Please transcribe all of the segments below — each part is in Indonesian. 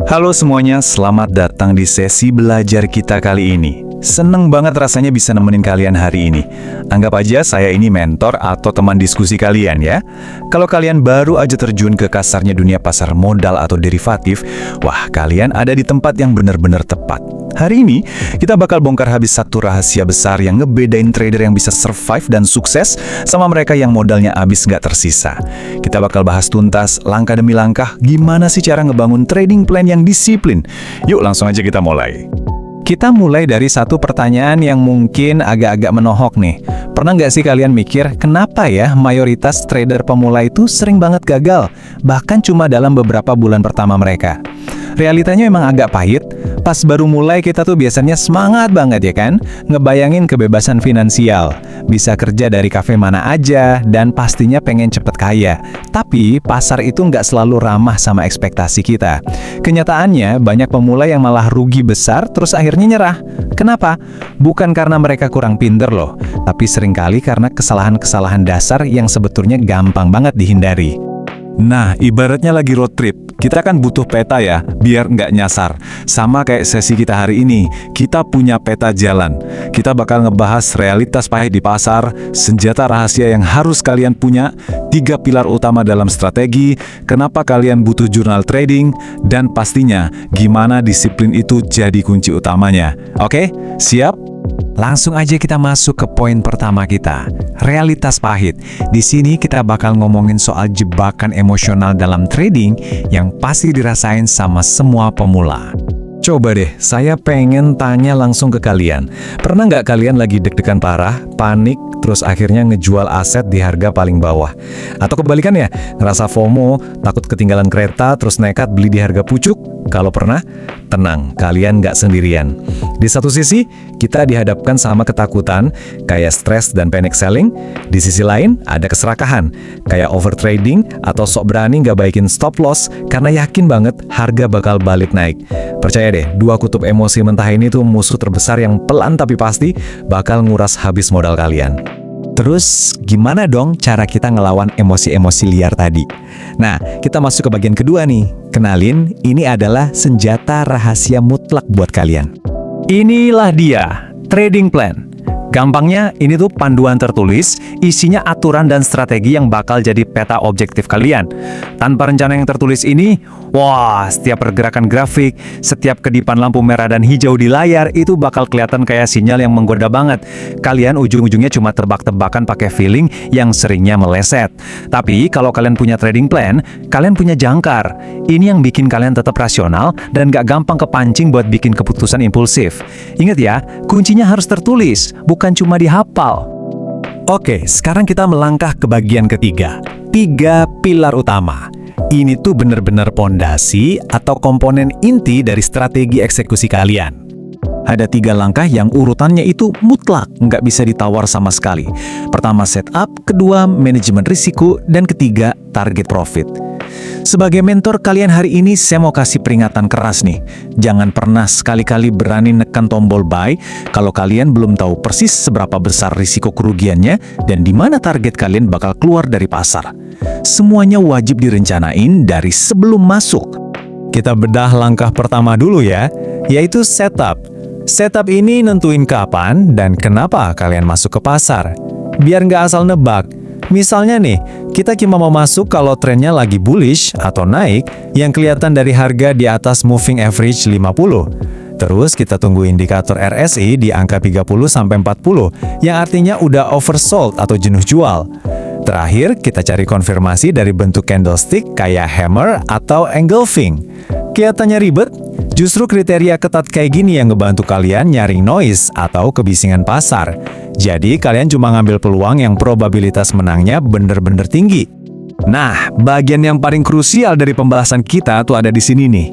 Halo semuanya, selamat datang di sesi belajar kita kali ini. Seneng banget rasanya bisa nemenin kalian hari ini. Anggap aja saya ini mentor atau teman diskusi kalian ya. Kalau kalian baru aja terjun ke kasarnya dunia pasar modal atau derivatif, wah kalian ada di tempat yang benar-benar tepat. Hari ini, kita bakal bongkar habis satu rahasia besar yang ngebedain trader yang bisa survive dan sukses sama mereka yang modalnya habis nggak tersisa. Kita bakal bahas tuntas, langkah demi langkah, gimana sih cara ngebangun trading plan yang disiplin. Yuk langsung aja kita mulai. Kita mulai dari satu pertanyaan yang mungkin agak-agak menohok nih. Pernah nggak sih kalian mikir, kenapa ya mayoritas trader pemula itu sering banget gagal, bahkan cuma dalam beberapa bulan pertama mereka? Realitanya memang agak pahit. Pas baru mulai kita tuh biasanya semangat banget ya kan? Ngebayangin kebebasan finansial, bisa kerja dari kafe mana aja, dan pastinya pengen cepet kaya. Tapi pasar itu nggak selalu ramah sama ekspektasi kita. Kenyataannya banyak pemula yang malah rugi besar terus akhirnya nyerah. Kenapa? Bukan karena mereka kurang pinter loh, tapi seringkali karena kesalahan-kesalahan dasar yang sebetulnya gampang banget dihindari. Nah, ibaratnya lagi road trip, kita kan butuh peta ya, biar nggak nyasar. Sama kayak sesi kita hari ini, kita punya peta jalan. Kita bakal ngebahas realitas pahit di pasar, senjata rahasia yang harus kalian punya, 3 pilar utama dalam strategi, kenapa kalian butuh jurnal trading, dan pastinya gimana disiplin itu jadi kunci utamanya. Oke, siap? Langsung aja kita masuk ke poin pertama kita, realitas pahit. Di sini kita bakal ngomongin soal jebakan emosional dalam trading yang pasti dirasain sama semua pemula. Coba deh, saya pengen tanya langsung ke kalian. Pernah nggak kalian lagi deg-degan parah, panik, terus akhirnya ngejual aset di harga paling bawah? Atau kebalikannya, ngerasa FOMO, takut ketinggalan kereta, terus nekat beli di harga pucuk? Kalau pernah, tenang, kalian nggak sendirian. Di satu sisi, kita dihadapkan sama ketakutan, kayak stres dan panic selling. Di sisi lain, ada keserakahan, kayak overtrading atau sok berani nggak baikin stop loss karena yakin banget harga bakal balik naik. Percaya deh, dua kutub emosi mentah ini tuh musuh terbesar yang pelan tapi pasti bakal nguras habis modal kalian. Terus, gimana dong cara kita ngelawan emosi-emosi liar tadi? Nah, kita masuk ke bagian kedua nih. Kenalin, ini adalah senjata rahasia mutlak buat kalian. Inilah dia, trading plan. Gampangnya, ini tuh panduan tertulis, isinya aturan dan strategi yang bakal jadi peta objektif kalian. Tanpa rencana yang tertulis ini, wah, setiap pergerakan grafik, setiap kedipan lampu merah dan hijau di layar itu bakal kelihatan kayak sinyal yang menggoda banget. Kalian ujung-ujungnya cuma tebak-tebakan pakai feeling yang seringnya meleset. Tapi kalau kalian punya trading plan, kalian punya jangkar. Ini yang bikin kalian tetap rasional dan gak gampang kepancing buat bikin keputusan impulsif. Ingat ya, kuncinya harus tertulis, bukan cuma dihafal. Oke, sekarang kita melangkah ke bagian ketiga. 3 pilar utama. Ini tuh bener-bener pondasi atau komponen inti dari strategi eksekusi kalian. Ada 3 langkah yang urutannya itu mutlak, nggak bisa ditawar sama sekali. Pertama setup, kedua manajemen risiko, dan ketiga target profit. Sebagai mentor kalian hari ini, saya mau kasih peringatan keras nih. Jangan pernah sekali-kali berani nekan tombol buy kalau kalian belum tahu persis seberapa besar risiko kerugiannya dan di mana target kalian bakal keluar dari pasar. Semuanya wajib direncanain dari sebelum masuk. Kita bedah langkah pertama dulu ya, yaitu setup. Setup ini nentuin kapan dan kenapa kalian masuk ke pasar. Biar nggak asal nebak. Misalnya nih, kita cuma mau masuk kalau trennya lagi bullish atau naik yang kelihatan dari harga di atas moving average 50. Terus kita tunggu indikator RSI di angka 30-40 yang artinya udah oversold atau jenuh jual. Terakhir, kita cari konfirmasi dari bentuk candlestick kayak hammer atau engulfing. Kelihatannya ribet? Justru kriteria ketat kayak gini yang ngebantu kalian nyaring noise atau kebisingan pasar. Jadi kalian cuma ngambil peluang yang probabilitas menangnya bener-bener tinggi. Nah, bagian yang paling krusial dari pembahasan kita tuh ada di sini nih.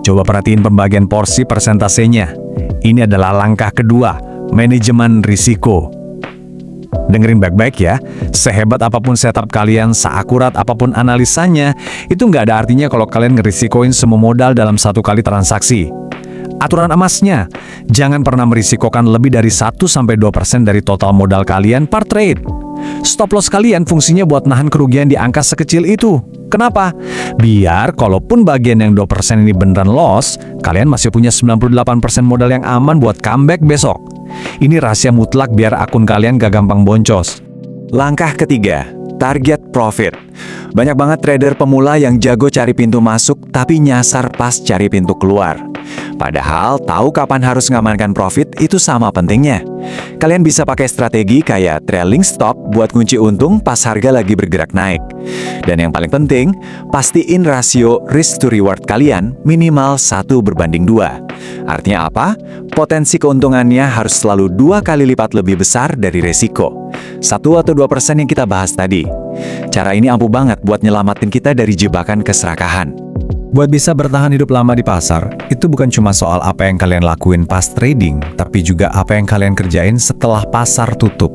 Coba perhatiin pembagian porsi persentasenya. Ini adalah langkah kedua, manajemen risiko. Dengerin baik-baik ya, sehebat apapun setup kalian, seakurat apapun analisanya, itu nggak ada artinya kalau kalian ngerisikoin semua modal dalam satu kali transaksi. Aturan emasnya, jangan pernah merisikokan lebih dari 1-2% dari total modal kalian per trade. Stop loss kalian fungsinya buat nahan kerugian di angka sekecil itu. Kenapa? Biar kalaupun bagian yang 2% ini beneran loss, kalian masih punya 98% modal yang aman buat comeback besok. Ini rahasia mutlak biar akun kalian gak gampang boncos. Langkah ketiga, target profit. Banyak banget trader pemula yang jago cari pintu masuk tapi nyasar pas cari pintu keluar. Padahal tahu kapan harus ngamankan profit itu sama pentingnya. Kalian bisa pakai strategi kayak trailing stop buat kunci untung pas harga lagi bergerak naik. Dan yang paling penting, pastiin rasio risk to reward kalian minimal 1:2. Artinya apa? Potensi keuntungannya harus selalu 2 kali lipat lebih besar dari resiko. 1-2% yang kita bahas tadi. Cara ini ampuh banget buat nyelamatin kita dari jebakan keserakahan. Buat bisa bertahan hidup lama di pasar, itu bukan cuma soal apa yang kalian lakuin pas trading, tapi juga apa yang kalian kerjain setelah pasar tutup.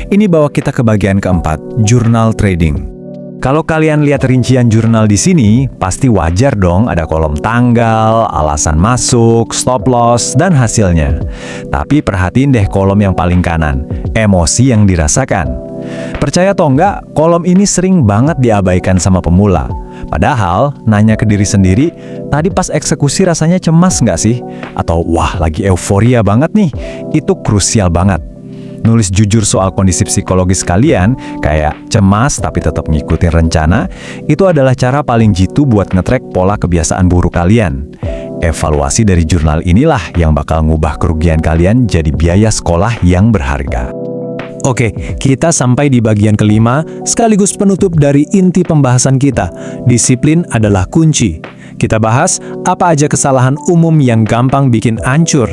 Ini bawa kita ke bagian keempat, jurnal trading. Kalau kalian lihat rincian jurnal di sini, pasti wajar dong ada kolom tanggal, alasan masuk, stop loss, dan hasilnya. Tapi perhatiin deh kolom yang paling kanan, emosi yang dirasakan. Percaya atau enggak, kolom ini sering banget diabaikan sama pemula. Padahal, nanya ke diri sendiri, tadi pas eksekusi rasanya cemas nggak sih? Atau wah lagi euforia banget nih? Itu krusial banget. Nulis jujur soal kondisi psikologis kalian, kayak cemas tapi tetap ngikutin rencana, itu adalah cara paling jitu buat ngetrack pola kebiasaan buruk kalian. Evaluasi dari jurnal inilah yang bakal ngubah kerugian kalian jadi biaya sekolah yang berharga. Oke, kita sampai di bagian kelima, sekaligus penutup dari inti pembahasan kita. Disiplin adalah kunci. Kita bahas apa aja kesalahan umum yang gampang bikin hancur.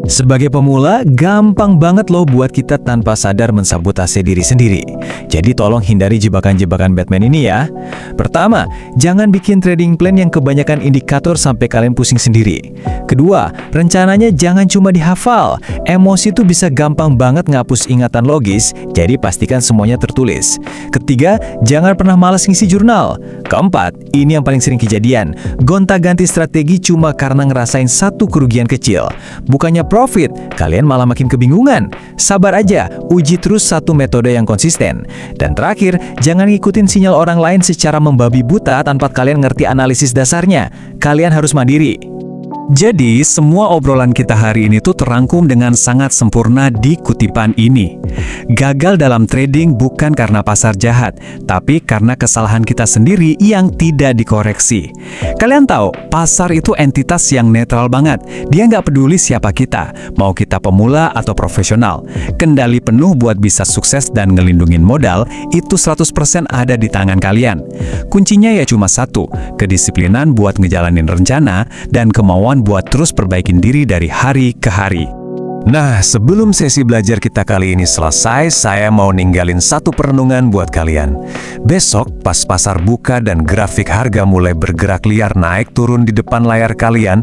Sebagai pemula, gampang banget loh buat kita tanpa sadar mensabotase diri sendiri. Jadi tolong hindari jebakan-jebakan Batman ini ya. Pertama, jangan bikin trading plan yang kebanyakan indikator sampai kalian pusing sendiri. Kedua, rencananya jangan cuma dihafal. Emosi tuh bisa gampang banget ngapus ingatan logis, jadi pastikan semuanya tertulis. Ketiga, jangan pernah malas ngisi jurnal. Keempat, ini yang paling sering kejadian, gonta-ganti strategi cuma karena ngerasain satu kerugian kecil. Bukannya profit, kalian malah makin kebingungan. Sabar aja, uji terus satu metode yang konsisten. Dan terakhir, jangan ngikutin sinyal orang lain secara membabi buta tanpa kalian ngerti analisis dasarnya. Kalian harus mandiri. Jadi, semua obrolan kita hari ini tuh terangkum dengan sangat sempurna di kutipan ini. Gagal dalam trading bukan karena pasar jahat, tapi karena kesalahan kita sendiri yang tidak dikoreksi. Kalian tahu, pasar itu entitas yang netral banget. Dia nggak peduli siapa kita, mau kita pemula atau profesional. Kendali penuh buat bisa sukses dan ngelindungin modal, itu 100% ada di tangan kalian. Kuncinya ya cuma satu, kedisiplinan buat ngejalanin rencana dan kemauan buat terus perbaikin diri dari hari ke hari. Nah, sebelum sesi belajar kita kali ini selesai, saya mau ninggalin satu perenungan buat kalian. Besok, pas pasar buka dan grafik harga mulai bergerak liar naik turun di depan layar kalian,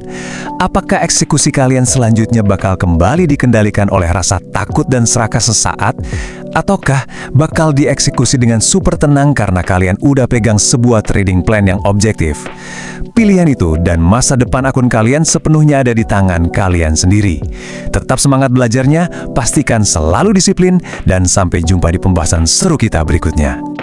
apakah eksekusi kalian selanjutnya bakal kembali dikendalikan oleh rasa takut dan serakah sesaat? Ataukah bakal dieksekusi dengan super tenang karena kalian udah pegang sebuah trading plan yang objektif? Pilihan itu dan masa depan akun kalian sepenuhnya ada di tangan kalian sendiri. Tetap semangat belajarnya, pastikan selalu disiplin, dan sampai jumpa di pembahasan seru kita berikutnya.